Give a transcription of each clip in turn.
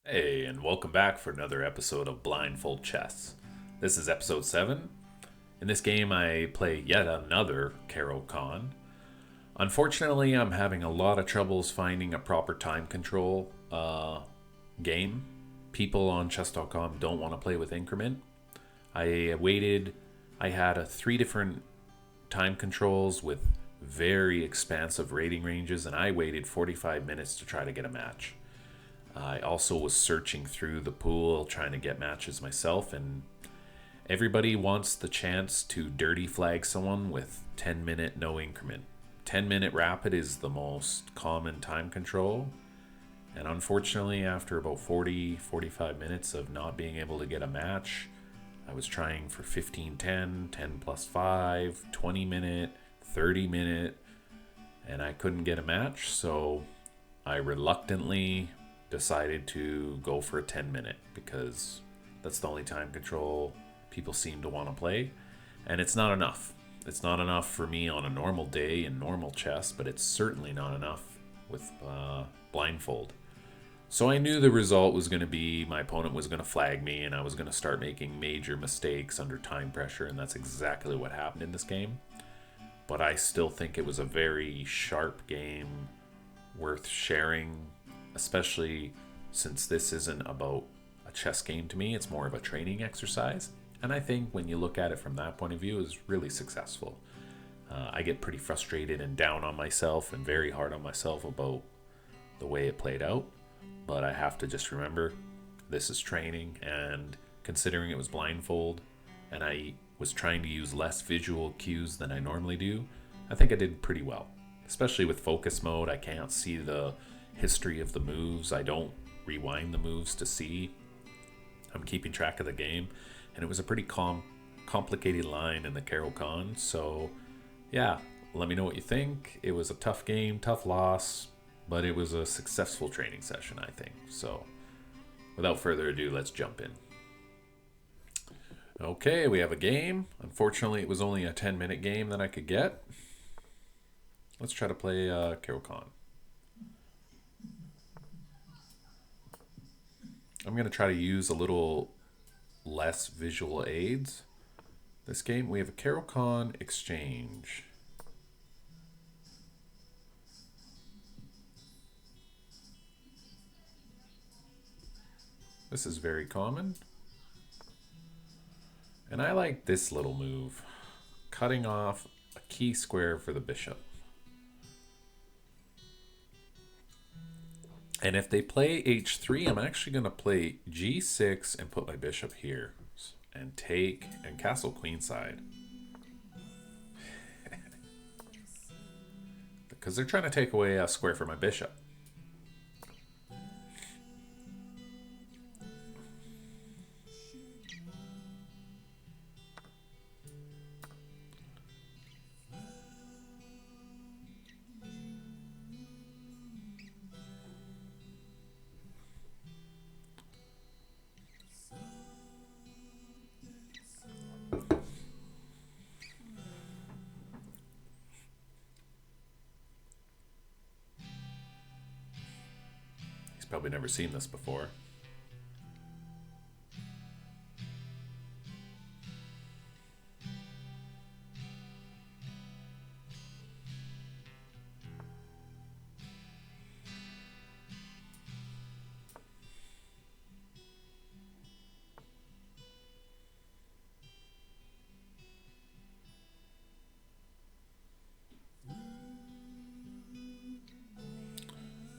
Hey, and welcome back for another episode of Blindfold Chess. This is episode 7. In this game, I play yet another Caro Kann. Unfortunately, I'm having a lot of troubles finding a proper time control game. People on chess.com don't want to play with increment. I had three different time controls with very expansive rating ranges, and I waited 45 minutes to try to get a match. I also was searching through the pool trying to get matches myself, and everybody wants the chance to dirty flag someone with 10-minute no increment. 10-minute rapid is the most common time control, and unfortunately, after about 45 minutes of not being able to get a match, I was trying for 15-10, 10 plus 5, 20-minute, 30-minute, and I couldn't get a match, so I reluctantly decided to go for a 10-minute because that's the only time control people seem to want to play, and it's not enough. It's not enough for me on a normal day in normal chess, but it's certainly not enough with blindfold. So I knew the result was going to be my opponent was going to flag me and I was going to start making major mistakes under time pressure, and that's exactly what happened in this game. But I still think it was a very sharp game worth sharing, especially since this isn't about a chess game to me. It's more of a training exercise. And I think when you look at it from that point of view, it's really successful. I get pretty frustrated and down on myself and very hard on myself about the way it played out. But I have to just remember this is training, and considering it was blindfold and I was trying to use less visual cues than I normally do, I think I did pretty well. Especially with focus mode, I can't see the history of the moves. I don't rewind the moves to see. I'm keeping track of the game, and it was a pretty complicated line in the Caro Kann. So, yeah, let me know what you think. It was a tough game, tough loss, but it was a successful training session, I think. So, without further ado, let's jump in. Okay, we have a game. Unfortunately, it was only a 10-minute game that I could get. Let's try to play Caro Kann. I'm going to try to use a little less visual aids. This game, we have a Caro Kann exchange. This is very common. And I like this little move, cutting off a key square for the bishop. And if they play h3, I'm actually going to play g6 and put my bishop here and take and castle queenside. Because they're trying to take away a square for my bishop. He's probably never seen this before.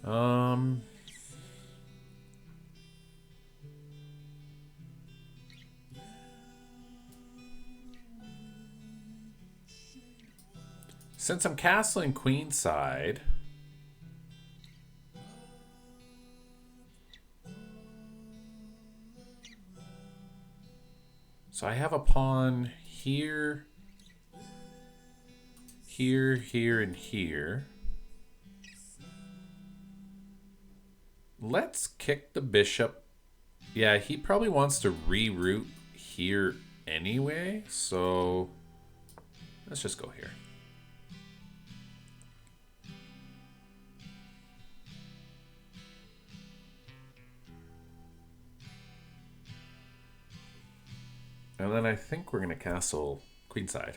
Um, since I'm castling queenside, so I have a pawn here, here, here, and here. Let's kick the bishop. Yeah, he probably wants to reroute here anyway, so let's just go here. And then I think we're going to castle queenside.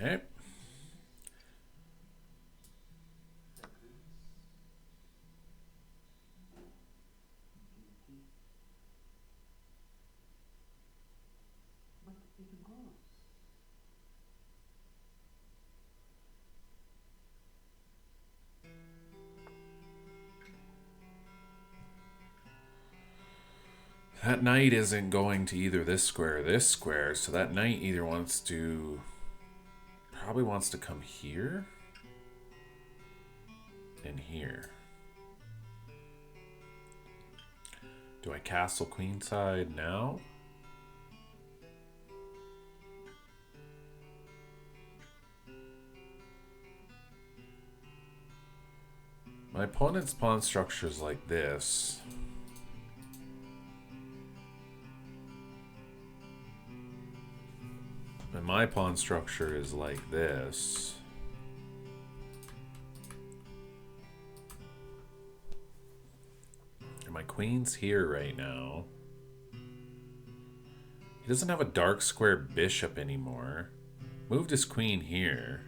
Okay. That knight isn't going to either this square or this square, so that knight either wants to... probably wants to come here and here. Do I castle queenside now? My opponent's pawn structure is like this. And my pawn structure is like this. And my queen's here right now. He doesn't have a dark square bishop anymore. Moved his queen here.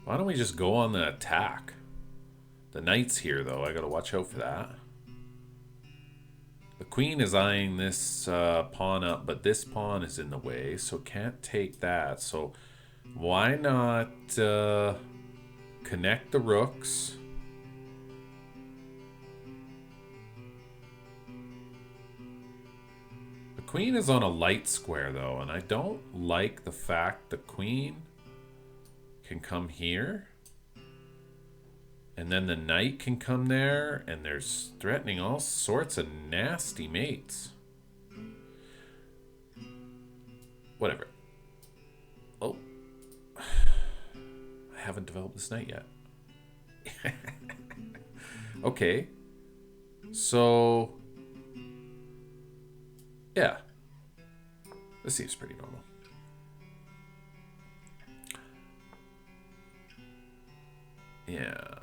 Why don't we just go on the attack? The knight's here, though. I gotta watch out for that. The queen is eyeing this pawn up, but this pawn is in the way, so can't take that. So why not connect the rooks? The queen is on a light square, though, and I don't like the fact the queen can come here. And then the knight can come there, and there's threatening all sorts of nasty mates. Whatever. Oh. I haven't developed this knight yet. Okay. So... yeah. This seems pretty normal. Yeah.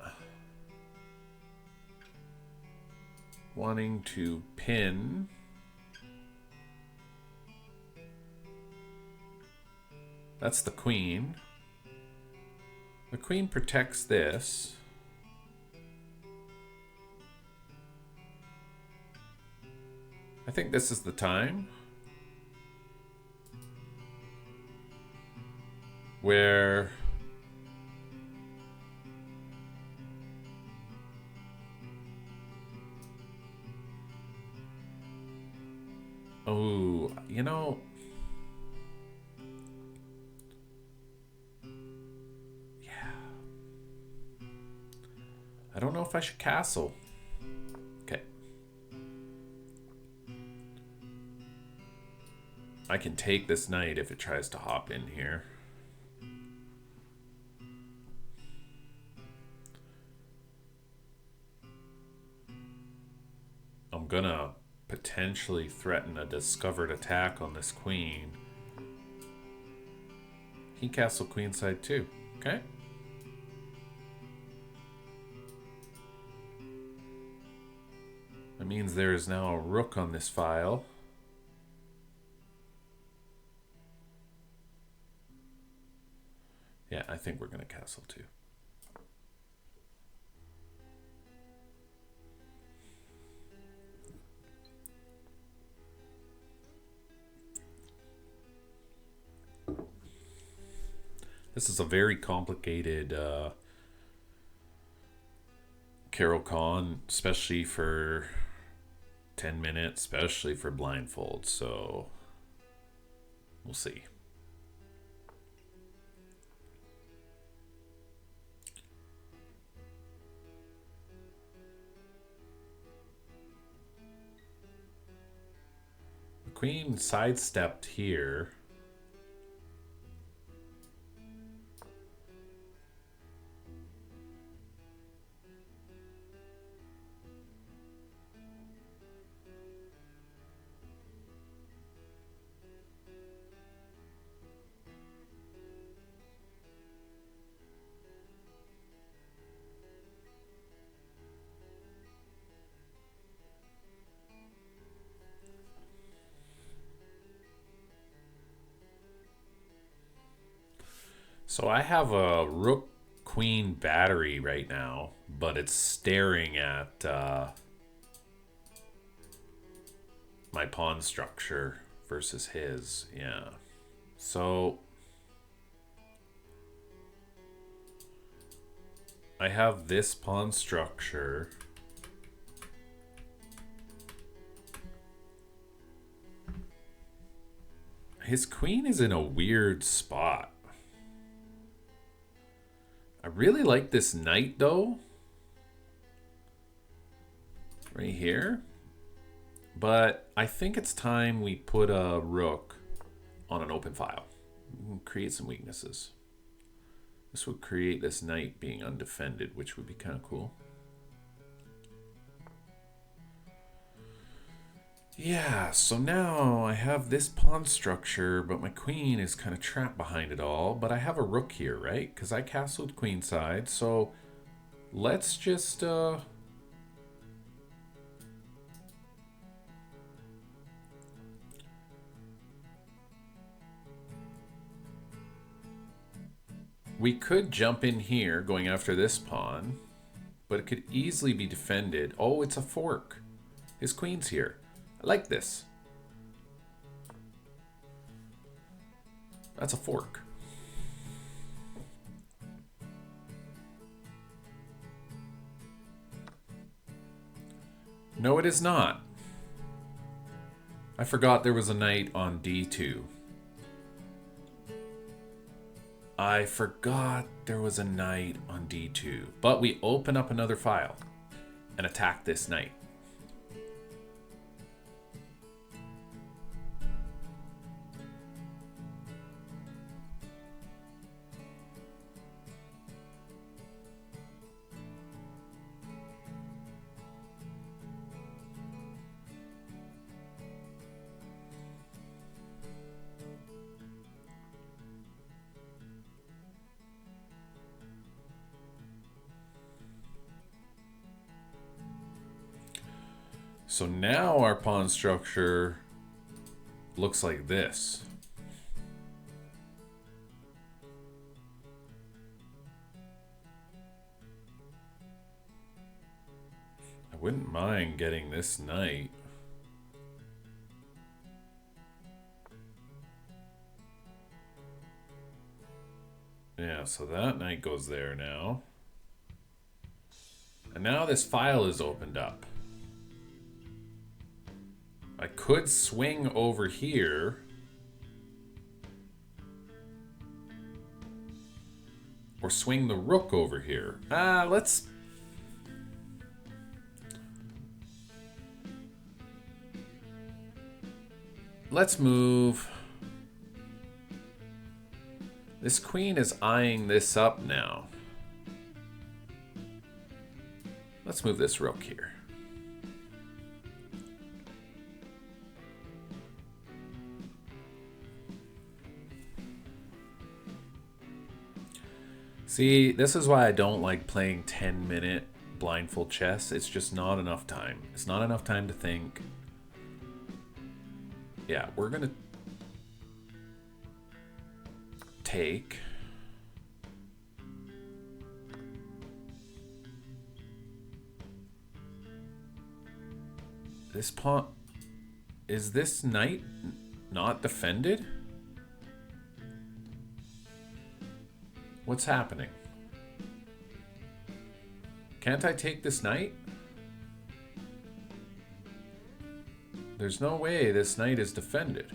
Wanting to pin. That's the queen. The queen protects this. I think this is the time where oh, you know, yeah. I don't know if I should castle. Okay. I can take this knight if it tries to hop in here. I'm gonna potentially threaten a discovered attack on this queen. He castle queenside too. Okay. That means there is now a rook on this file. Yeah, I think we're gonna castle too. This is a very complicated Caro Kann, especially for 10 minutes, especially for blindfold. So we'll see. queen sidestepped here. So I have a rook queen battery right now, but it's staring at my pawn structure versus his. Yeah. So I have this pawn structure. His queen is in a weird spot. I really like this knight though. Right here. But I think it's time we put a rook on an open file. Create some weaknesses. This would create this knight being undefended, which would be kind of cool. Yeah, so now I have this pawn structure, but my queen is kind of trapped behind it all. But I have a rook here, right? Because I castled queenside. So let's just... we could jump in here going after this pawn, but it could easily be defended. Oh, it's a fork. His queen's here. I like this. That's a fork. No, it is not. I forgot there was a knight on d2. I forgot there was a knight on d2. But we open up another file and attack this knight. So now our pawn structure looks like this. I wouldn't mind getting this knight. Yeah, so that knight goes there now. And now this file is opened up. I could swing over here. Or swing the rook over here. Let's move. This queen is eyeing this up now. Let's move this rook here. See, this is why I don't like playing 10-minute blindfold chess. It's just not enough time. It's not enough time to think. Yeah, we're gonna take. This pawn. Is this knight not defended? What's happening? Can't I take this knight? There's no way this knight is defended.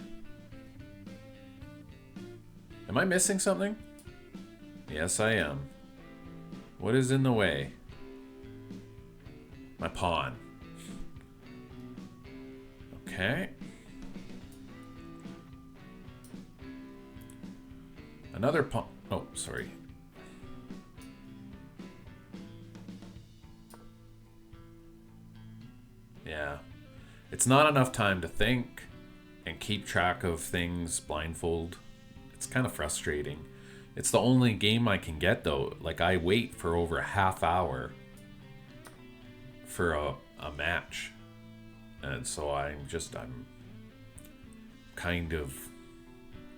Am I missing something? Yes, I am. What is in the way? My pawn. Okay. Another pawn. Oh, sorry. Yeah. It's not enough time to think and keep track of things blindfold. It's kind of frustrating. It's the only game I can get though. Like I wait for over a half hour for a match. And so I'm kind of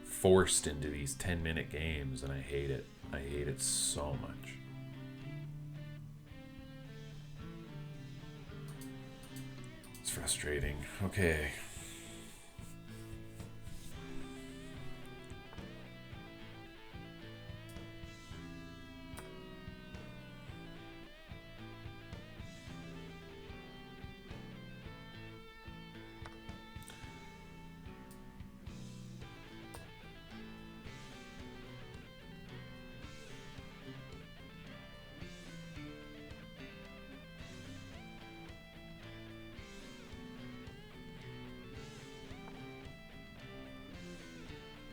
forced into these 10-minute games and I hate it. I hate it so much. It's frustrating. Okay.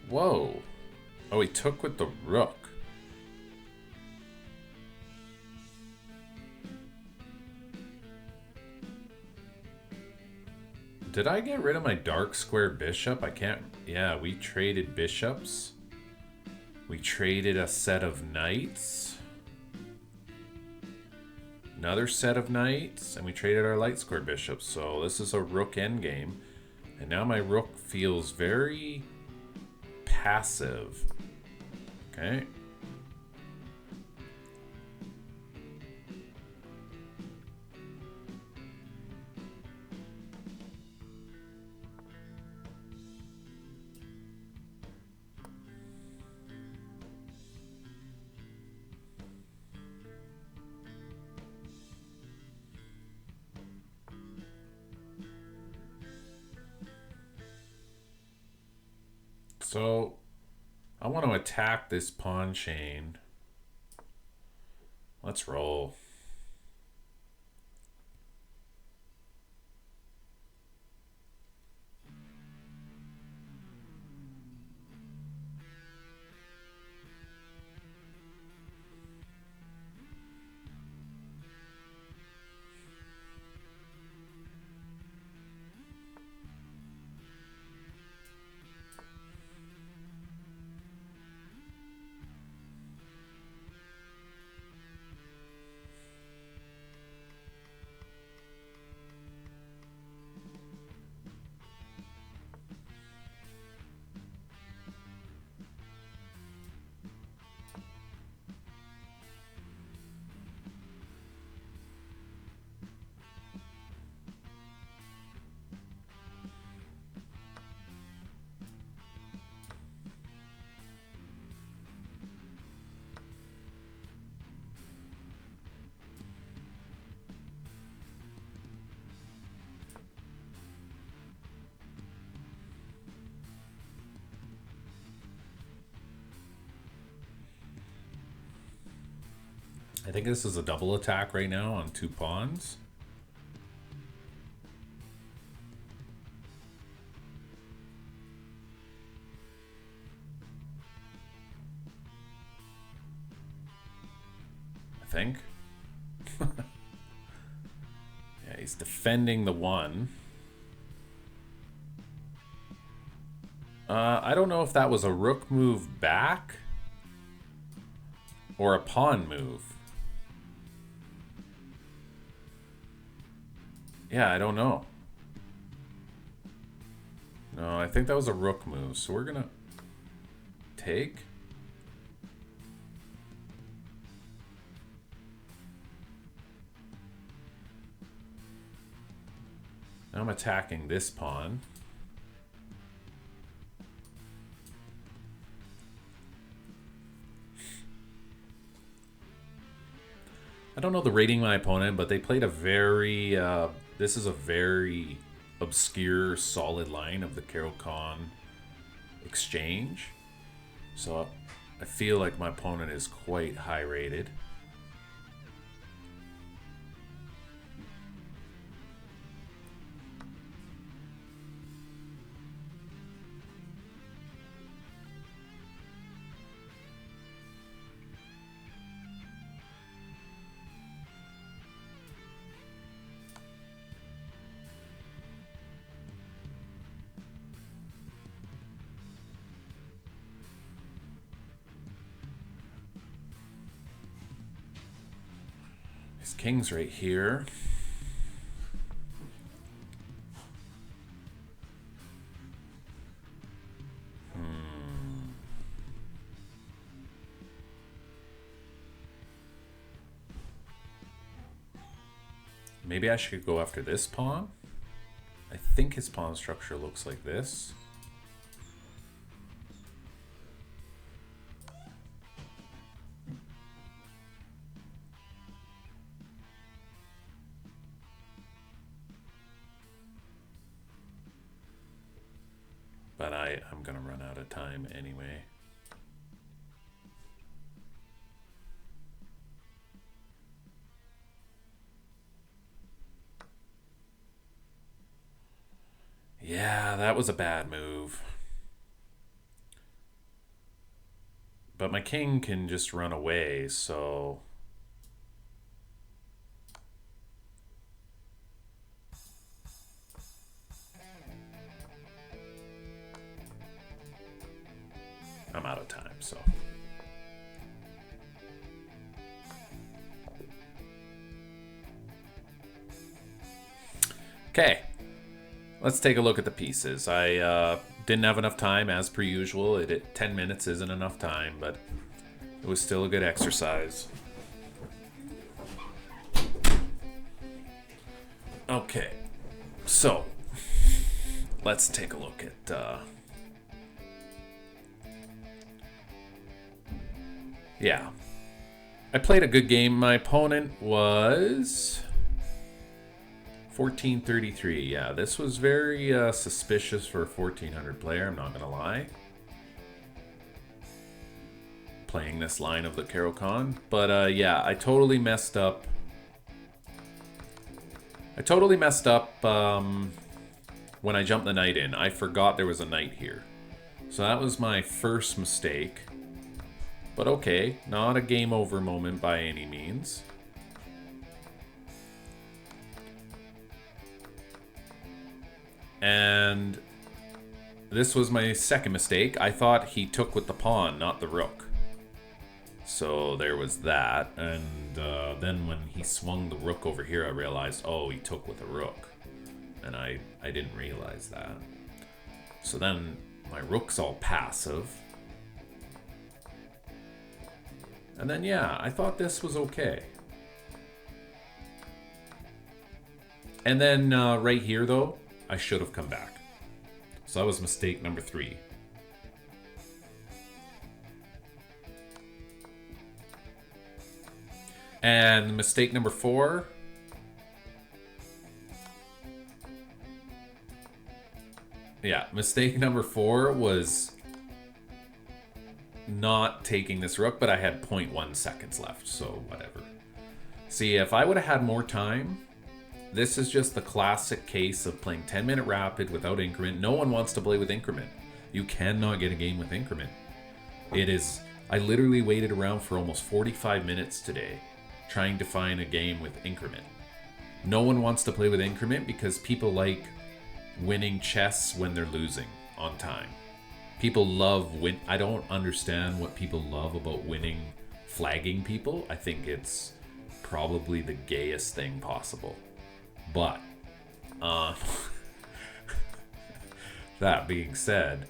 Whoa. Oh, he took with the rook. Did I get rid of my dark square bishop? I can't... Yeah, we traded bishops. We traded a set of knights. Another set of knights. And we traded our light square bishops. So this is a rook endgame. And now my rook feels very passive. Okay. So I want to attack this pawn chain. Let's roll. I think this is a double attack right now on 2 pawns. I think. Yeah, he's defending the 1. I don't know if that was a rook move back or a pawn move. Yeah, I don't know. No, I think that was a rook move. So we're gonna take. Now I'm attacking this pawn. I don't know the rating of my opponent, but they played a very... this is a very obscure, solid line of the Caro Kann exchange. So I feel like my opponent is quite high rated. king's right here. Maybe I should go after this pawn. I think his pawn structure looks like this. But I'm gonna run out of time anyway. Yeah, that was a bad move. But my king can just run away, so... I'm out of time, so... Okay. Let's take a look at the pieces. I didn't have enough time, as per usual. 10 minutes isn't enough time, but it was still a good exercise. Okay, so let's take a look at... Yeah. I played a good game. My opponent was... 1433. Yeah, this was very suspicious for a 1400 player, I'm not gonna lie. Playing this line of the Caro Kann. But yeah, I totally messed up. When I jumped the knight in. I forgot there was a knight here. So that was my first mistake. But okay, not a game over moment by any means. And this was my second mistake. I thought he took with the pawn, not the rook. So there was that. And then when he swung the rook over here, I realized, oh, he took with a rook. And I didn't realize that. So then my rook's all passive. And then, yeah, I thought this was okay. And then right here, though, I should have come back. So that was mistake number 3. And mistake number 4. Yeah, mistake number 4 was not taking this rook, but I had 0.1 seconds left, so whatever. See, if I would have had more time... This is just the classic case of playing 10-minute rapid without increment. No one wants to play with increment. You cannot get a game with increment. It is... I literally waited around for almost 45 minutes today trying to find a game with increment. No one wants to play with increment because people like winning chess when they're losing on time. People love win... I don't understand what people love about winning, flagging people. I think it's probably the gayest thing possible. But, that being said,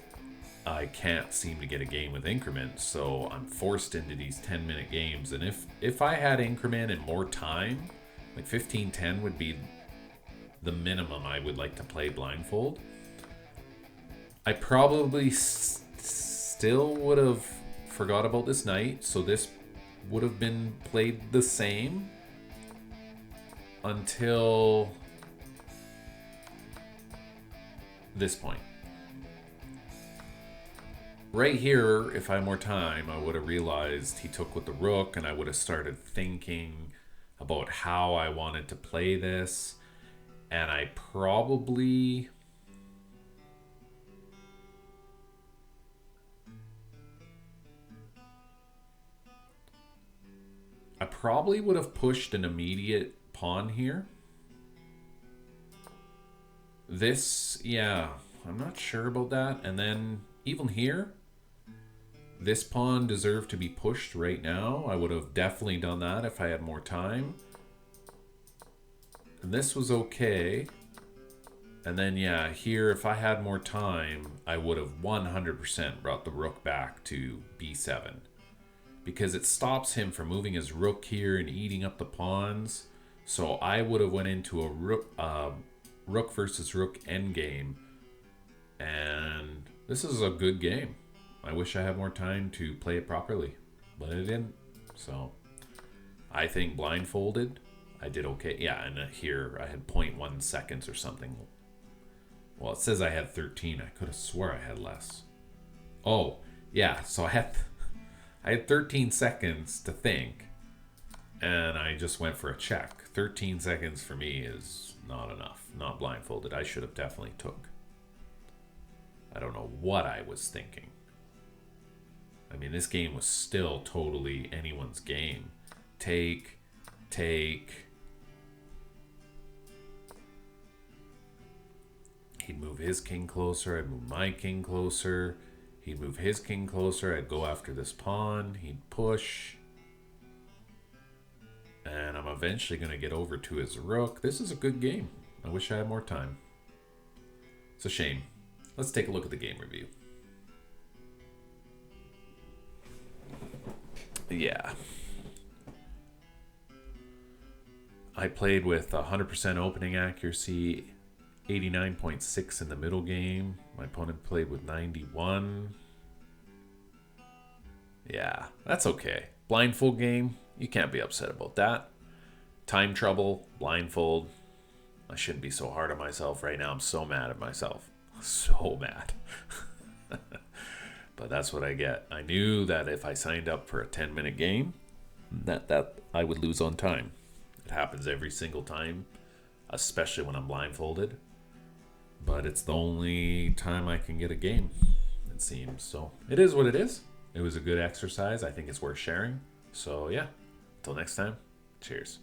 I can't seem to get a game with increment, so I'm forced into these 10-minute games. And if I had increment and more time, like 15-10 would be the minimum I would like to play blindfold. I probably still would have forgot about this knight, so this would have been played the same. Until this point. Right here, if I had more time, I would have realized he took with the rook, and I would have started thinking about how I wanted to play this. And I probably... would have pushed an immediate pawn here. This, yeah, I'm not sure about that. And then even here, this pawn deserved to be pushed right now. I would have definitely done that if I had more time. And this was okay. And then, yeah, here, if I had more time, I would have 100% brought the rook back to b7. Because it stops him from moving his rook here and eating up the pawns. So I would have went into a rook versus rook endgame. And this is a good game. I wish I had more time to play it properly, but I didn't. So I think blindfolded, I did okay. Yeah, and here I had 0.1 seconds or something. Well, it says I had 13. I could have swore I had less. Oh, yeah, so I had 13 seconds to think, and I just went for a check. 13 seconds for me is not enough. Not blindfolded. I should have definitely took. I don't know what I was thinking. I mean, this game was still totally anyone's game. Take. He'd move his king closer. I'd move my king closer. He'd move his king closer. I'd go after this pawn. He'd push. And I'm eventually going to get over to his rook. This is a good game. I wish I had more time. It's a shame. Let's take a look at the game review. Yeah. I played with 100% opening accuracy, 89.6 in the middle game. My opponent played with 91. Yeah, that's okay. Blindfold game, you can't be upset about that. Time trouble, blindfold. I shouldn't be so hard on myself right now. I'm so mad at myself. So mad. But that's what I get. I knew that if I signed up for a 10-minute game, that I would lose on time. It happens every single time, especially when I'm blindfolded. But it's the only time I can get a game, it seems. So it is what it is. It was a good exercise. I think it's worth sharing. So yeah, until next time, cheers.